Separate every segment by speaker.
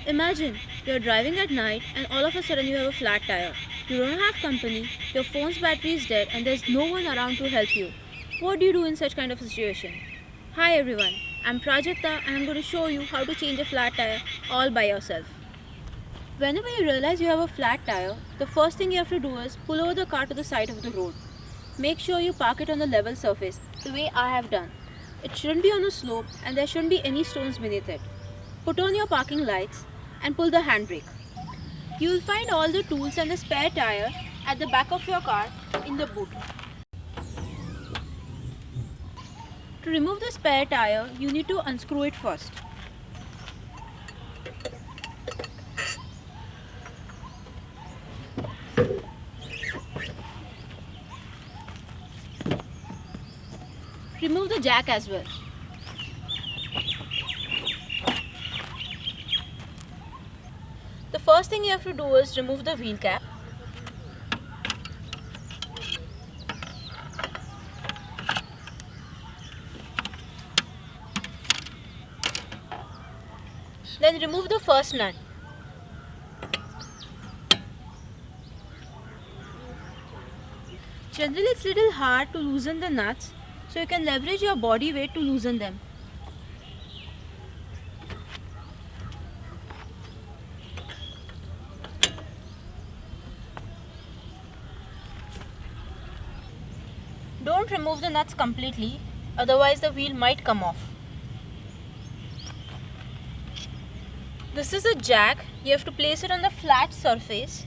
Speaker 1: Imagine you're driving at night and all of a sudden you have a flat tire. You don't have company, your phone's battery is dead, and there's no one around to help you. What do you do in such kind of a situation? Hi everyone, I'm Prajakta and I'm going to show you how to change a flat tire all by yourself. Whenever you realize you have a flat tire, the first thing you have to do is pull over the car to the side of the road. Make sure you park it on the level surface, the way I have done. It shouldn't be on a slope and there shouldn't be any stones beneath it. Put on your parking lights and pull the handbrake. You will find all the tools and the spare tire at the back of your car in the boot. To remove the spare tire, you need to unscrew it first. Remove the jack as well. The first thing you have to do is remove the wheel cap. Then remove the first nut. Generally it's little hard to loosen the nuts, so you can leverage your body weight to loosen them. Don't remove the nuts completely, otherwise the wheel might come off. This is a jack. You have to place it on the flat surface.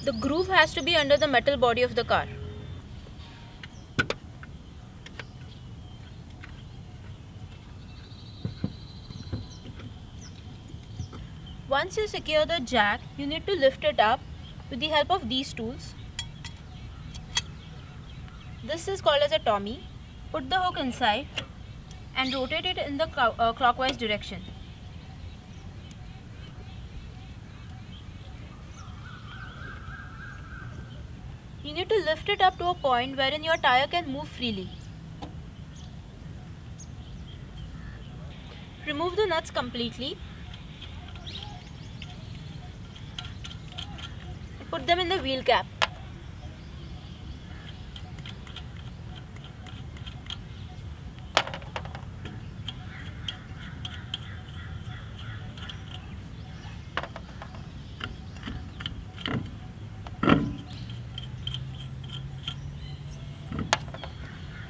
Speaker 1: The groove has to be under the metal body of the car. Once you secure the jack, you need to lift it up with the help of these tools. This is called as a tommy. Put the hook inside and rotate it in the clockwise direction. You need to lift it up to a point wherein your tire can move freely. Remove the nuts completely. Put them in the wheel cap.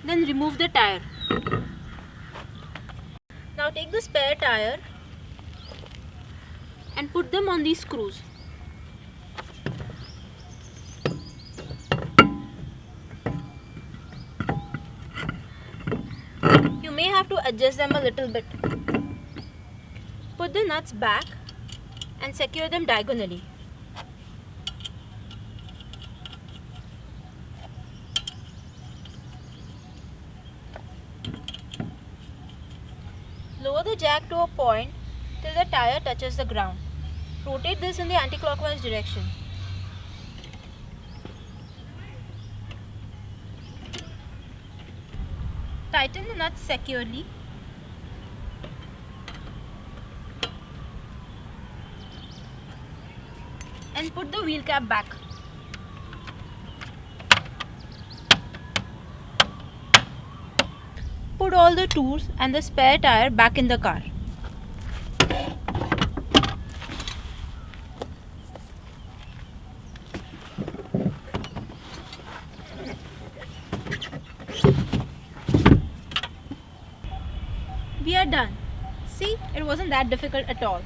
Speaker 1: Then remove the tire. Now take the spare tire and put them on these screws. You may have to adjust them a little bit. Put the nuts back and secure them diagonally. Lower the jack to a point till the tire touches the ground. Rotate this in the anti-clockwise direction. Tighten the nuts securely. And put the wheel cap back. Put all the tools and the spare tire back in the car. We are done. See, it wasn't that difficult at all.